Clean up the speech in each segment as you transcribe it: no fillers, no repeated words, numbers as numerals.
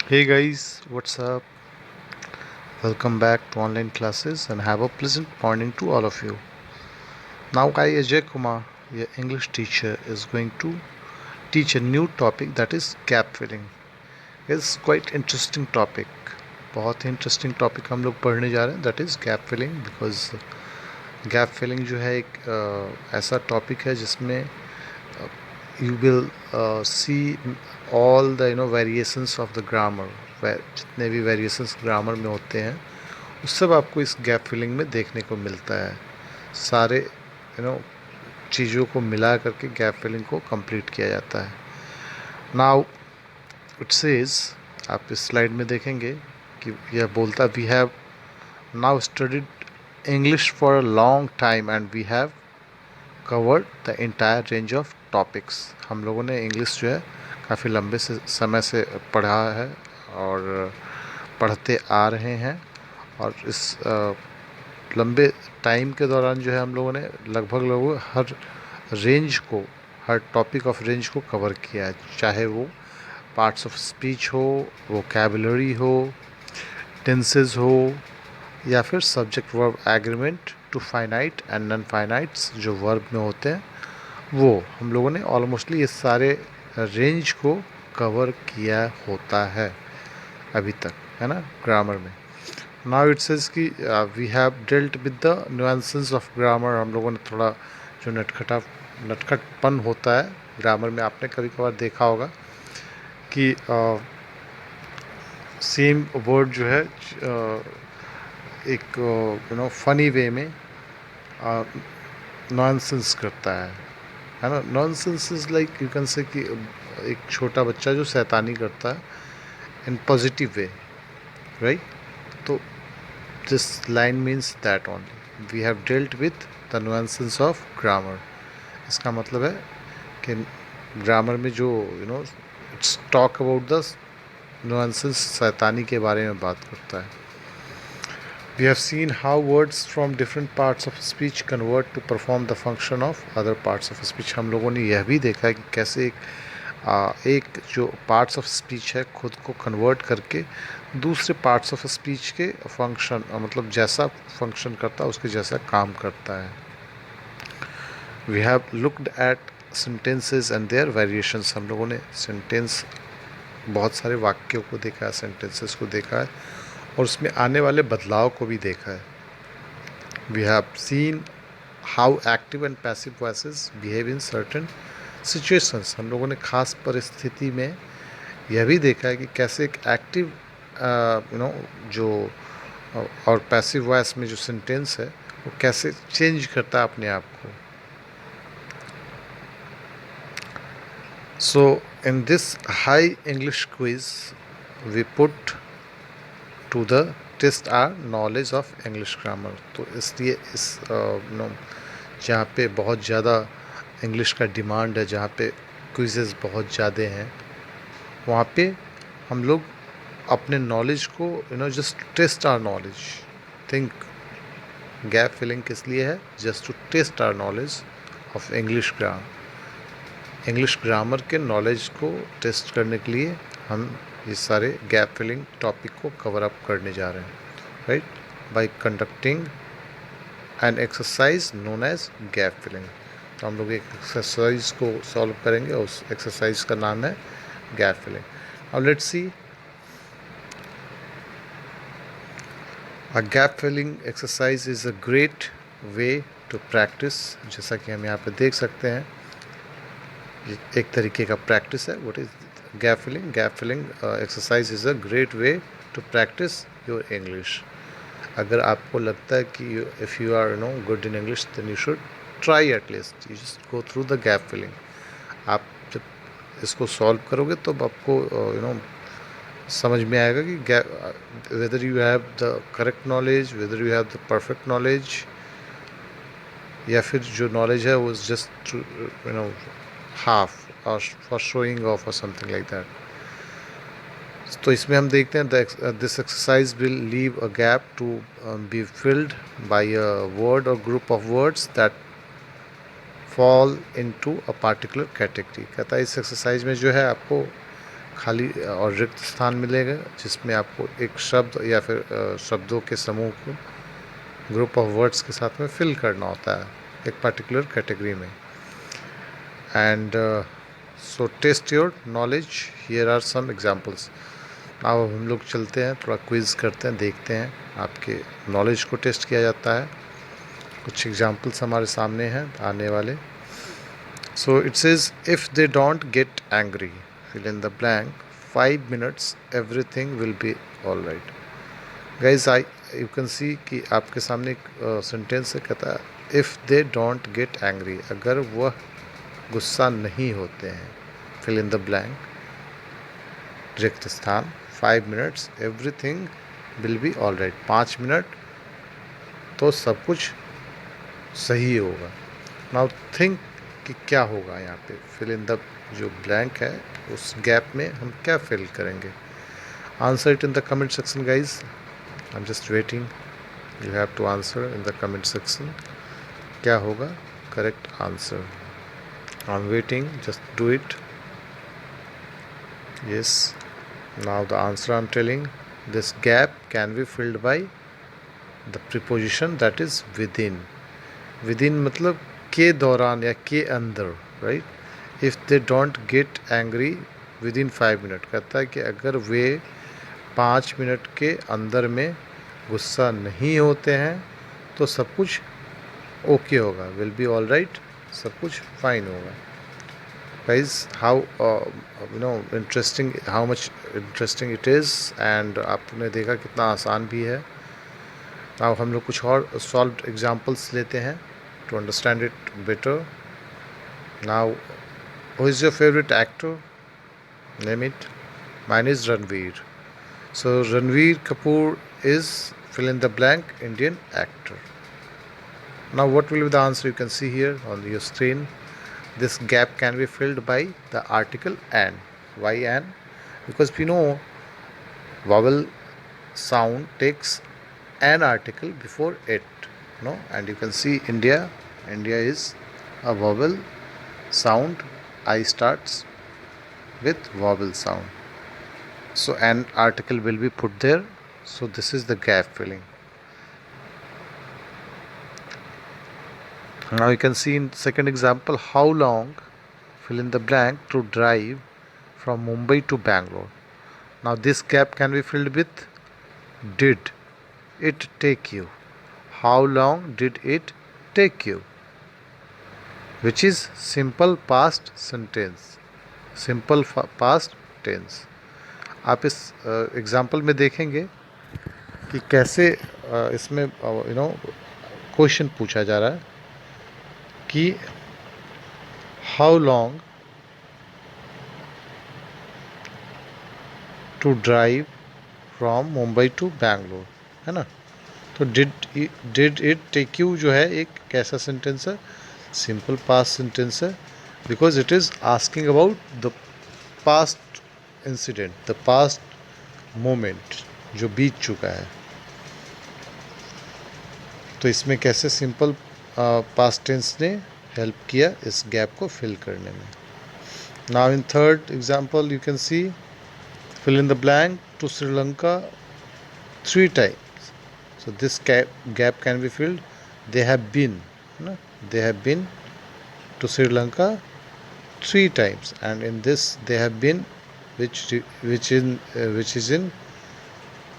Hey guys, what's up? Welcome back to online classes and have a pleasant morning to all of you. Now I Ajay Kumar, your English teacher, is going to teach a new topic that is gap filling. It's quite interesting topic. बहुत ही interesting topic हम लोग पढ़ने जा रहे हैं that is gap filling because gap filling जो है एक ऐसा टॉपिक है जिसमें you will see all the variations of the grammar जितने भी वेरिएशंस ग्रामर में होते हैं उस सब आपको इस गैप फिलिंग में देखने को मिलता है। सारे चीज़ों को मिला करके गैप फिलिंग को कंप्लीट किया जाता है। नाउ इट सेज, आप इस स्लाइड में देखेंगे कि यह बोलता we have now studied English for a long time and we have covered the entire range of topics. हम लोगों ने इंग्लिश जो है काफ़ी लंबे से समय से पढ़ा है और पढ़ते आ रहे हैं और इस लंबे टाइम के दौरान जो है हम लोगों ने लगभग हर रेंज को, हर टॉपिक ऑफ रेंज को कवर किया है, चाहे वो पार्ट्स ऑफ स्पीच हो, वोकैबुलरी हो, टेंसेस हो या फिर subject verb agreement to finite and non finites जो वर्ब में होते हैं वो हम लोगों ने ऑलमोस्टली ये सारे रेंज को कवर किया होता है अभी तक, है ना, ग्रामर में। नाउ इट सेज कि we have dealt with the nuances of grammar. हम लोगों ने थोड़ा जो नटखटपन होता है ग्रामर में, आपने कभी कभार देखा होगा कि सेम वर्ड जो है एक फनी वे में नॉनसेंस करता है ना। Nonsense is like you can say कि एक छोटा बच्चा जो शैतानी करता है इन पॉजिटिव वे, राइट। तो this line means that only we have dealt with the nuances of grammar. इसका मतलब है कि ग्रामर में जो it's talk about the nuances, शैतानी के बारे में बात करता है। We have seen how words from different parts of speech convert to perform the function of other parts of speech। हम लोगों ने यह भी देखा है कि कैसे एक जो पार्ट्स ऑफ स्पीच है खुद को कन्वर्ट करके दूसरे पार्ट्स ऑफ स्पीच के फंक्शन, मतलब जैसा फंक्शन करता है उसके जैसा काम करता है। We have looked at sentences and their variations. हम लोगों ने सेंटेंस, बहुत सारे वाक्यों को देखा है, सेंटेंसेस को देखा है और उसमें आने वाले बदलाव को भी देखा है। We have seen how active and passive voices behave in certain situations. हम लोगों ने खास परिस्थिति में यह भी देखा है कि कैसे एक एक्टिव जो और पैसिव वॉइस में जो सेंटेंस है वो कैसे चेंज करता है अपने आप को। So in this high English quiz we put to the test our knowledge of English grammar. तो इसलिए इस जहाँ पे बहुत ज़्यादा इंग्लिश का डिमांड है, जहाँ पे क्विज़ेस बहुत ज़्यादा हैं, वहाँ पे हम लोग अपने नॉलेज को just test our knowledge. Think gap filling किस लिए है? Just to test our knowledge of English grammar. English grammar के नॉलेज को टेस्ट करने के लिए हम ये सारे गैप फिलिंग टॉपिक को कवर अप करने जा रहे हैं, right, by conducting an exercise known as gap filling. तो हम लोग एक एक्सरसाइज को सॉल्व करेंगे, उस एक्सरसाइज का नाम है गैप फिलिंग। अब let's see a gap filling exercise is a great way to practise. जैसा कि हम यहाँ पे देख सकते हैं, एक तरीके का प्रैक्टिस है। What is gap filling? Gap filling exercise is a great way to practise your English. अगर आपको लगता है कि if you are good in English then you should try at least, you just go through the gap filling. आप जब इसको solve करोगे तो आपको समझ में आएगा कि whether you have the correct knowledge, whether you have the perfect knowledge, या फिर जो नॉलेज है वो जस्ट हाफ और फॉर शोइंग ऑफ और समथिंग लाइक दैट। तो इसमें हम देखते हैं this exercise will leave a gap to be filled by a word और group of words that fall into a particular category. कहता है इस एक्सरसाइज में जो है आपको खाली और रिक्त स्थान मिलेगा जिसमें आपको एक शब्द या फिर शब्दों के समूह को ग्रुप ऑफ वर्ड्स के साथ में फिल करना होता है एक पर्टिकुलर कैटेगरी में। And so test your knowledge, here are some examples. अब हम लोग चलते हैं, थोड़ा क्विज़ करते हैं, देखते हैं आपके नॉलेज को टेस्ट किया जाता है। कुछ एग्जांपल्स हमारे सामने हैं आने वाले। So it says if they don't get angry, fill in the blank, 5 minutes everything will be all right. Guys you can see कि आपके सामने एक सेंटेंस है, कहता है if they don't get angry, अगर वह गुस्सा नहीं होते हैं, फिल इन द ब्लैंक, रिक्त स्थान, 5 minutes everything will be all right, 5 minute तो सब कुछ सही होगा। नाउ थिंक कि क्या होगा यहाँ पे, फिल इन द जो ब्लैंक है उस गैप में हम क्या फिल करेंगे। Answer it in the comment section guys, I am just waiting, you have to answer in the comment section क्या होगा correct answer. I am waiting, just do it. yes, now the answer I am telling, this gap can be filled by the preposition that is within. within मतलब के दौरान या के अंदर, right. If they don't get angry with in 5 minutes, कहता है कि अगर वे 5 मिनट के अंदर में गुस्सा नहीं होते हैं तो सब कुछ ओके होगा, विल बी ऑल राइट, सब कुछ फाइन होगा। guys, how interesting, how much interesting it is, and आपने देखा कितना आसान भी है। अब हम लोग कुछ और सॉल्व एग्जांपल्स लेते हैं to understand it better. Now, who is your favorite actor? Name it. Mine is Ranveer. So Ranveer Kapoor is fill in the blank Indian actor. Now what will be the answer? You can see here on your screen. This gap can be filled by the article an. Why an? Because we know vowel sound takes an article before it, no? And you can see India is a vowel sound. I starts with vowel sound, so an article will be put there. So this is the gap filling. Now you can see in second example, how long, fill in the blank, to drive from Mumbai to Bangalore. Now this gap can be filled with did it take you. How long did it take you, which is simple past sentence, simple past tense. आप इस example में देखेंगे कि कैसे इसमें question पूछा जा रहा है कि how long to drive from Mumbai to Bangalore, है ना। तो डिड इट टेक यू जो है एक कैसा सेंटेंस है, सिंपल पास्ट सेंटेंस है, because it is asking about the past incident, the past moment जो बीत चुका है। तो इसमें कैसे सिंपल पास्ट टेंस ने हेल्प किया इस गैप को फिल करने में। Now in third example you can C, fill in the blank, to Sri Lanka 3 times. So this gap can be filled. They have been, they have been to Sri Lanka 3 times, and in this they have been, which is in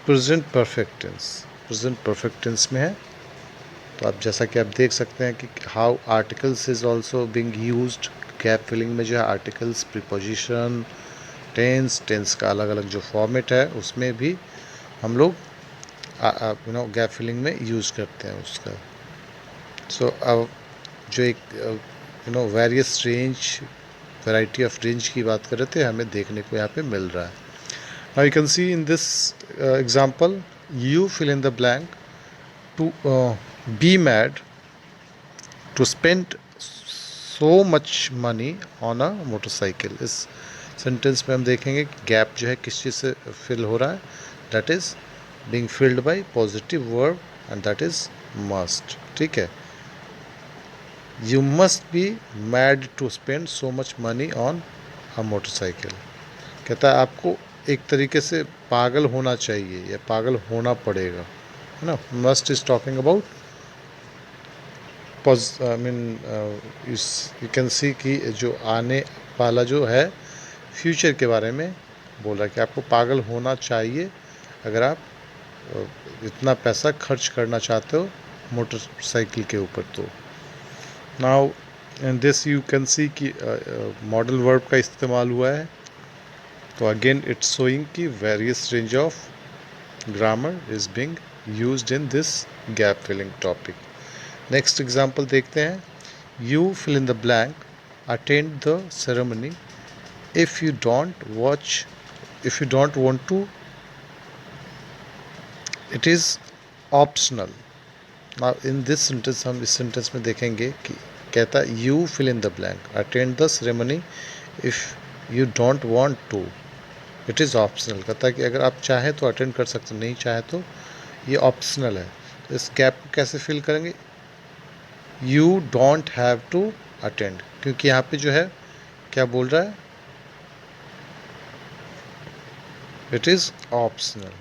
present perfect tense. Present perfect tense में है। तो आप जैसा कि आप देख सकते हैं कि how articles is also being used, gap filling में जो है आर्टिकल्स, प्रीपोजिशन, टेंस का अलग अलग जो फॉर्मेट है उसमें भी हम लोग गैप फिलिंग में यूज़ करते हैं उसका। सो अब जो एक various range, variety of range की बात कर रहे थे, हमें देखने को यहाँ पे मिल रहा है। Now you can see in this example, you fill in the blank, to be mad, to spend so much money on a motorcycle. इस सेंटेंस में हम देखेंगे कि गैप जो है किस चीज़ से फिल हो रहा है, that is being filled by positive verb, and that is must. ठीक है, you must be mad to spend so much money on a motorcycle. कहता है आपको एक तरीके से पागल होना चाहिए या पागल होना पड़ेगा, है ना। Must is talking about I mean you can see कि जो आने वाला जो है फ्यूचर के बारे में बोल रहा है कि आपको पागल होना चाहिए अगर आप इतना पैसा खर्च करना चाहते हो मोटरसाइकिल के ऊपर। तो now in this you can see कि मॉडल वर्ब का इस्तेमाल हुआ है। तो अगेन इट्स शोइंग कि various range of grammar is being used in this gap filling topic. Next example देखते हैं। You fill in the blank, attend the ceremony if you don't want to, it is optional. Now in this sentence हम इस sentence में देखेंगे कि कहता है you fill in the blank, attend the ceremony if you don't want to, it is optional. कहता है कि अगर आप चाहें तो अटेंड कर सकते, नहीं चाहे तो ये ऑप्शनल है। तो इस गैप को कैसे फिल करेंगे? You don't have to attend, क्योंकि यहाँ पे जो है क्या बोल रहा है, it is optional.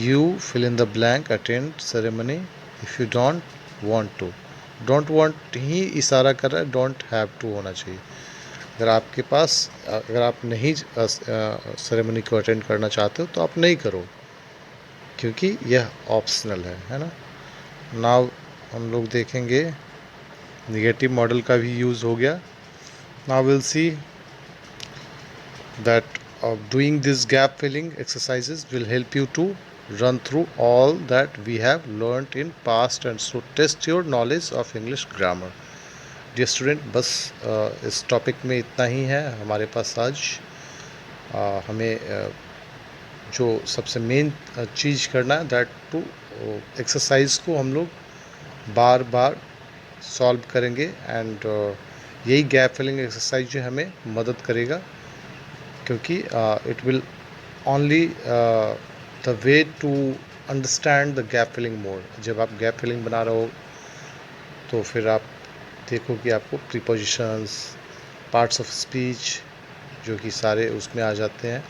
You fill in the blank, attend ceremony if you don't want to. Don't want ही इशारा कर रहा है, don't have to होना चाहिए। अगर आप नहीं सेरेमनी को अटेंड करना चाहते हो तो आप नहीं करो, क्योंकि यह ऑप्शनल है ना। नाउ हम लोग देखेंगे निगेटिव मॉडल का भी यूज़ हो गया। Now will see that doing this gap filling exercises will help you to run through all that we have learned in past and so test your knowledge of English grammar. Dear student, बस इस topic में इतना ही है हमारे पास आज। हमें जो सबसे मेन चीज़ करना है दैट टू एक्सरसाइज को हम लोग बार बार सॉल्व करेंगे एंड यही गैप फिलिंग एक्सरसाइज जो हमें मदद करेगा, क्योंकि it will only the way to understand the gap filling mode. जब आप गैप फिलिंग बना रहे हो तो फिर आप देखो कि आपको प्रीपोजिशंस, पार्ट्स ऑफ स्पीच जो कि सारे उसमें आ जाते हैं,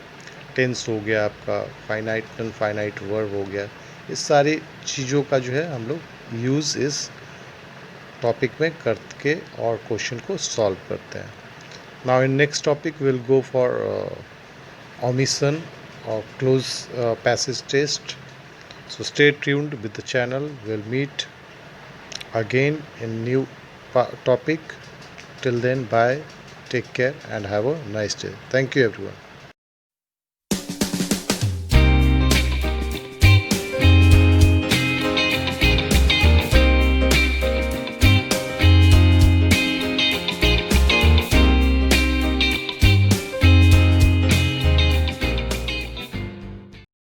टेंस हो गया आपका, फाइनाइट नॉन फाइनाइट वर्ब हो गया, इस सारी चीज़ों का जो है हम लोग यूज़ इस टॉपिक में करके और क्वेश्चन को सॉल्व करते हैं। Now in next topic we'll go for omission or close passage test. So stay tuned with the channel. We'll meet again in new topic. Till then, bye, take care and have a nice day. Thank you everyone.